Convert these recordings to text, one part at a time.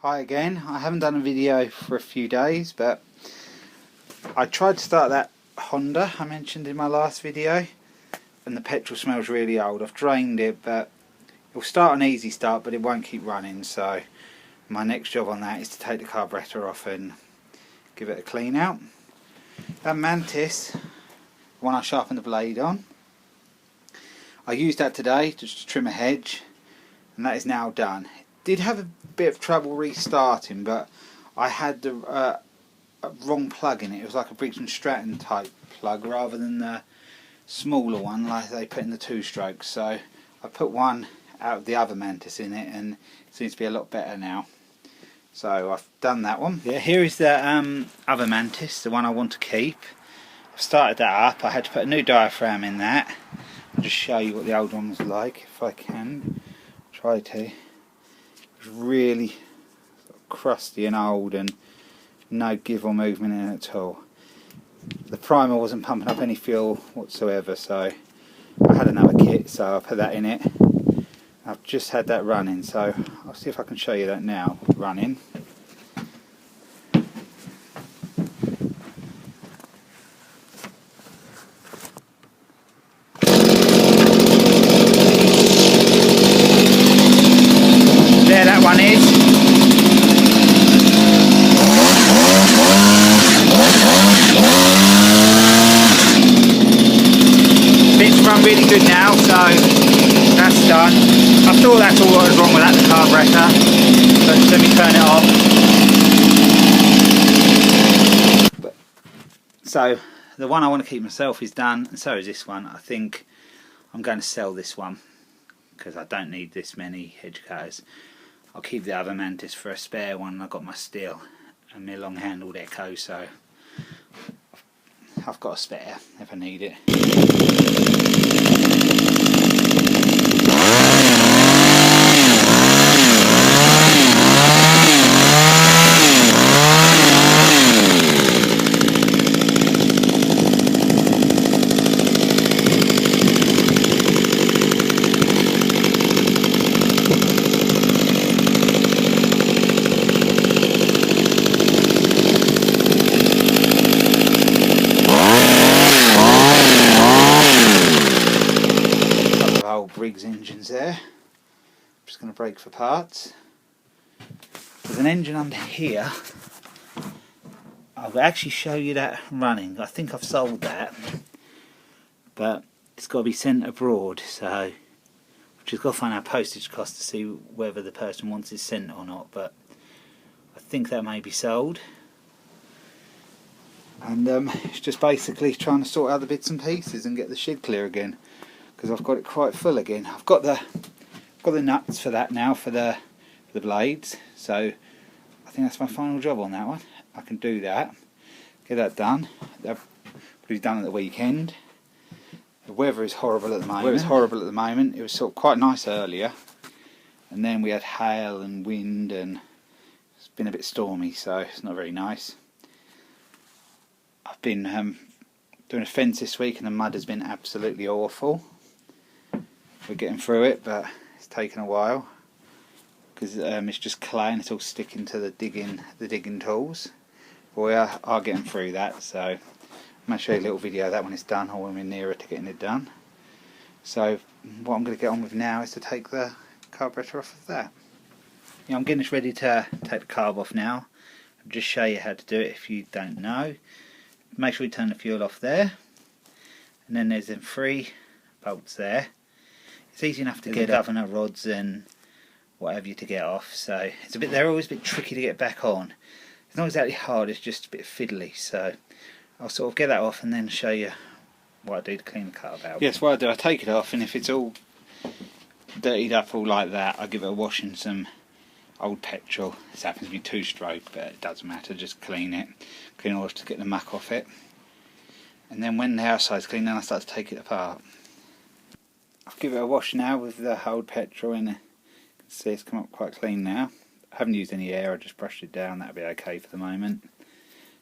Hi again. I haven't done a video for a few days, but I tried to start that Honda I mentioned in my last video and the petrol smells really old. I've drained it, but it'll start an easy start, but it won't keep running, so my next job on that is to take the carburetor off and give it a clean out. That Mantis, the one I sharpened the blade on, I used that today just to trim a hedge, and that is now done. It did have a bit of trouble restarting, but I had the wrong plug in it. It was like a Briggs & Stratton type plug rather than the smaller one like they put in the two-stroke. So I put one out of the other Mantis in it, and it seems to be a lot better now. So I've done that one. Yeah, here is the other Mantis, the one I want to keep. I've started that up. I had to put a new diaphragm in that. I'll just show you what the old one was like if I can. Try to. It was really sort of crusty and old and no give or movement in it at all. The primer wasn't pumping up any fuel whatsoever, so I had another kit, so I put that in it. I've just had that running, so I'll see if I can show you that now running. There that one is. Bits run really good now, so that's done. I thought that's all what was wrong with that, the carburetor, but let me turn it off. So the one I want to keep myself is done, and so is this one. I think I'm going to sell this one because I don't need this many hedge cutters. I'll keep the other Mantis for a spare one. I've got my steel and my long handled Echo, so I've got a spare if I need it. Briggs engines there. I'm just going to brake for parts. There's an engine under here. I'll actually show you that running. I think I've sold that, but it's got to be sent abroad, so I've just got to find out postage cost to see whether the person wants it sent or not, but I think that may be sold. And it's just basically trying to sort out the bits and pieces and get the shed clear again, because I've got it quite full again. I've got the nuts for that now, for the blades, so I think that's my final job on that one. I can do that, get that done. That'll be done at the weekend. The weather is horrible at the moment. It was sort of quite nice earlier, and then we had hail and wind, and it's been a bit stormy, so it's not very nice. I've been doing a fence this week, and the mud has been absolutely awful. We're getting through it, but it's taken a while because it's just clay and it's all sticking to the digging tools. But we are getting through that, so I'm going to show you a little video of that when it's done, or when we're nearer to getting it done. So what I'm going to get on with now is to take the carburetor off of that. Yeah, I'm getting this ready to take the carb off now. I'll just show you how to do it if you don't know. Make sure you turn the fuel off there, and then there's them 3 bolts there. It's easy enough to get governor rods and whatever to get off, so they're always a bit tricky to get back on. It's not exactly hard, it's just a bit fiddly, so I'll sort of get that off and then show you what I do to clean the carb out. Yes, what I do, I take it off, and if it's all dirtied up all like that, I give it a wash in some old petrol. This happens to be 2-stroke, but it doesn't matter, just clean all to get the muck off it. And then when the outside's clean, then I start to take it apart. I'll give it a wash now with the old petrol in it. You can see it's come up quite clean now. I haven't used any air, I just brushed it down, that'll be okay for the moment.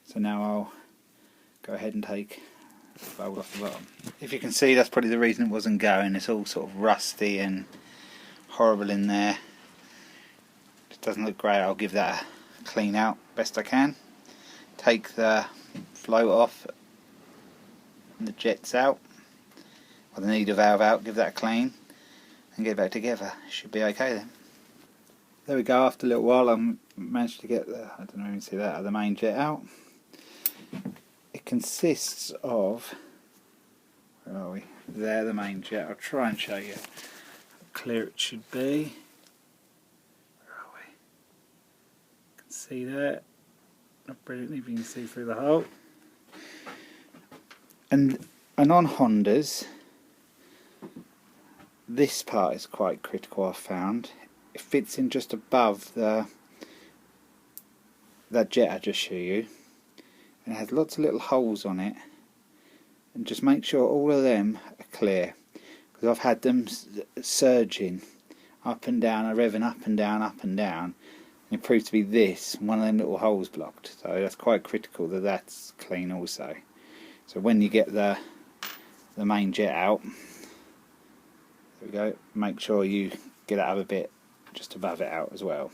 So now I'll go ahead and take the bowl off the bottom. If you can see, that's probably the reason it wasn't going. It's all sort of rusty and horrible in there. doesn't look great, I'll give that a clean out best I can. Take the float off and the jets out, or the needle valve out, give that a clean and get it back together. Should be okay then. There we go, after a little while I managed to get the, I don't know if you can see that, the main jet out. It consists of, where are we? There, the main jet. I'll try and show you how clear it should be. Where are we? You can see that. Not brilliantly, if you can see through the hole. And on Hondas, this part is quite critical, I've found. It fits in just above that jet I just showed you. And it has lots of little holes on it. And just make sure all of them are clear. Because I've had them surging up and down, revving up and down, up and down. And it proved to be this, one of them little holes blocked. So that's quite critical that that's clean also. So when you get the main jet out, there we go, make sure you get that other bit just above it out as well.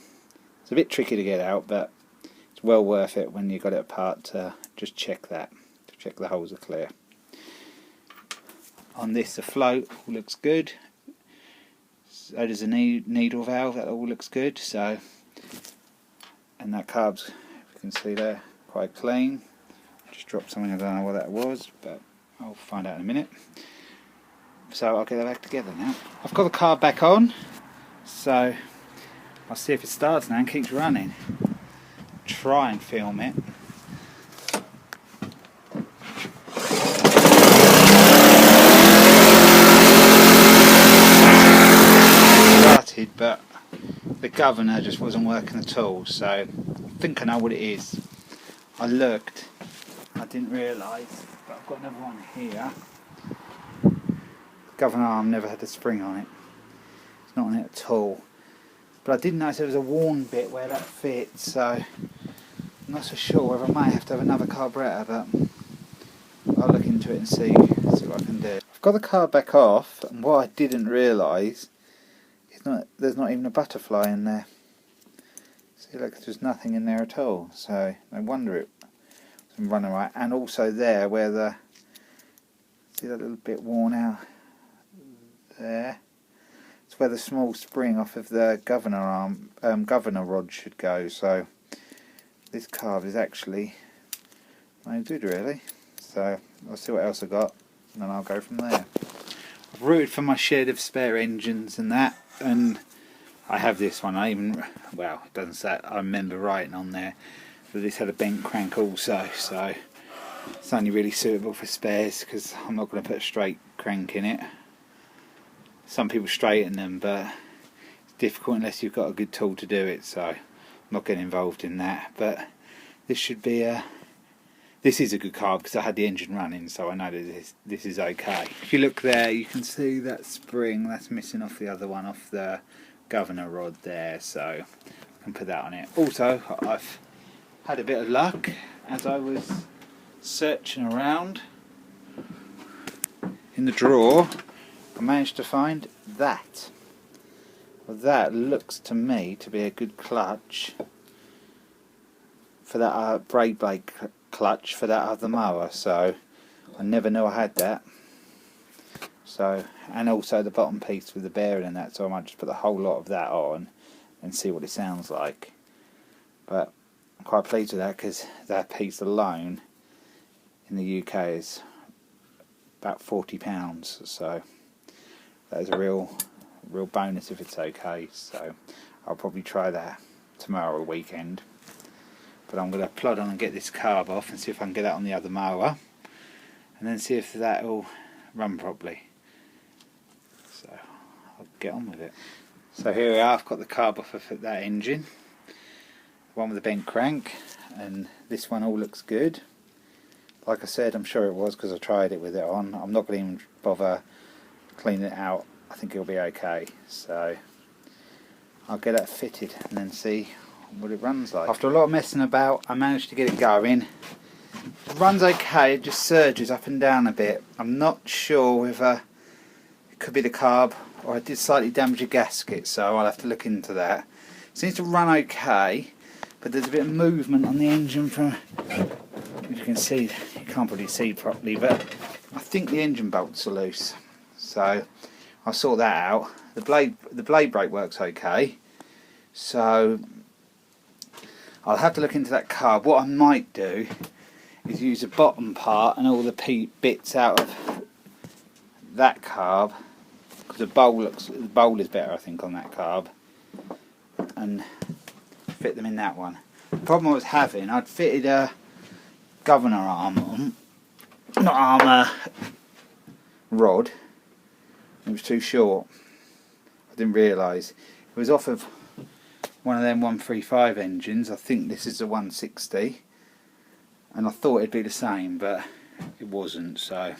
It's a bit tricky to get out, but it's well worth it when you got it apart to just check that, to check the holes are clear. On this, the float all looks good. So does the needle valve, that all looks good. So, and that carb's, if you can see there, quite clean. Just dropped something, I don't know what that was, but I'll find out in a minute. So I'll get that back together now. I've got the carb back on, so I'll see if it starts now and keeps running. Try and film it. Started, but the governor just wasn't working at all, so I think I know what it is. I looked, I didn't realise, but I've got another one here. Governor arm never had a spring on it. It's not on it at all. But I did notice there was a worn bit where that fits, so I'm not so sure whether I might have to have another carburettor, but I'll look into it and see what I can do. I've got the carb back off, and what I didn't realise is there's not even a butterfly in there. See, look, there's nothing in there at all, so no wonder it wasn't running right. And also there, where see that little bit worn out there? It's where the small spring off of the governor rod should go. So this carb is actually no good really. So I'll see what else I got, and then I'll go from there. I've routed for my shed of spare engines and that, and I have this one. Well, it doesn't say it. I remember writing on there that this had a bent crank also, so it's only really suitable for spares because I'm not going to put a straight crank in it. Some people straighten them, but it's difficult unless you've got a good tool to do it, so I'm not getting involved in that. But this should be this is a good carb because I had the engine running, so I know that this is okay. If you look there, you can see that spring that's missing off the other one, off the governor rod there, so I can put that on it. Also, I've had a bit of luck as I was searching around in the drawer. I managed to find that. Well, that looks to me to be a good clutch for that braid blade clutch for that other mower, so I never knew I had that. So, and also the bottom piece with the bearing and that, so I might just put the whole lot of that on and see what it sounds like. But I'm quite pleased with that because that piece alone in the UK is about £40, so that is a real bonus if it's okay. So I'll probably try that tomorrow or weekend. But I'm going to plod on and get this carb off and see if I can get that on the other mower, and then see if that will run properly. So I'll get on with it. So here we are, I've got the carb off of that engine, the one with the bent crank, and this one all looks good. Like I said, I'm sure it was because I tried it with it on. I'm not going to even bother cleaning it out. I think it'll be okay. So I'll get that fitted and then see what it runs like. After a lot of messing about, I managed to get it going. It runs okay, it just surges up and down a bit. I'm not sure whether it could be the carb or I did slightly damage a gasket, so I'll have to look into that. Seems to run okay, but there's a bit of movement on the engine from, you can see, you can't probably see properly, but I think the engine bolts are loose. So I'll sort that out. The blade brake works okay, so I'll have to look into that carb. What I might do is use the bottom part and all the bits out of that carb, because the bowl is better I think on that carb, and fit them in that one. The problem I was having, I'd fitted a governor arm on, not armour, rod. It was too short. I didn't realise. It was off of one of them 135 engines. I think this is a 160, and I thought it'd be the same, but it wasn't. So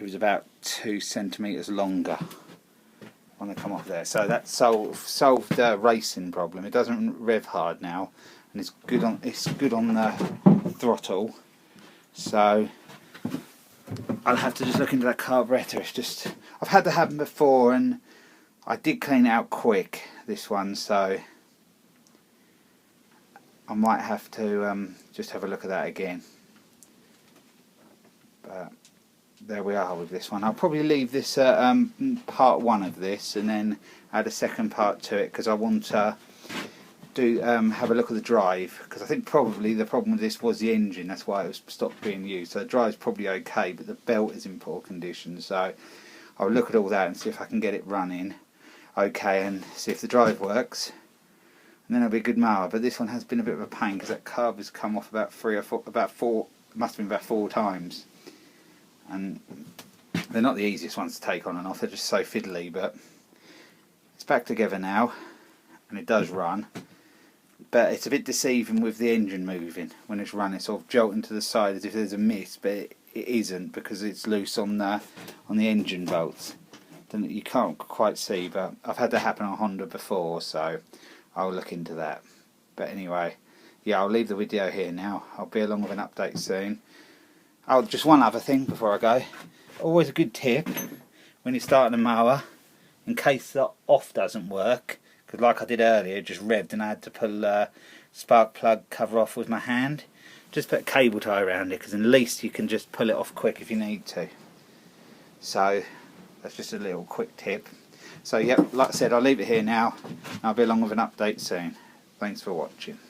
it was about 2 centimetres longer when they come off there. So that solved the racing problem. It doesn't rev hard now, and it's good on the throttle. So I'll have to just look into that carburettor. It's just, I've had that happen before, and I did clean it out quick, this one, so I might have to just have a look at that again. But there we are with this one. I'll probably leave this part 1 of this and then add a second part to it, because I want to have a look at the drive, because I think probably the problem with this was the engine. That's why it was stopped being used. So the drive's probably okay, but the belt is in poor condition. So I'll look at all that and see if I can get it running okay, and see if the drive works, and then it'll be a good mower. But this one has been a bit of a pain, because that carb has come off about 3 or 4, about 4, must have been about 4 times, and they're not the easiest ones to take on and off. They're just so fiddly, but it's back together now, and it does run. But it's a bit deceiving with the engine moving when it's running, sort of jolting to the side as if there's a miss, but it isn't, because it's loose on the engine bolts. Then you can't quite see, but I've had that happen on Honda before, so I'll look into that. But anyway, yeah, I'll leave the video here now. I'll be along with an update soon. Oh, just one other thing before I go. Always a good tip when you're starting a mower, in case the off doesn't work, because like I did earlier, it just revved and I had to pull the spark plug cover off with my hand. Just put a cable tie around it, because at least you can just pull it off quick if you need to. So that's just a little quick tip. So yep, like I said, I'll leave it here now. I'll be along with an update soon. Thanks for watching.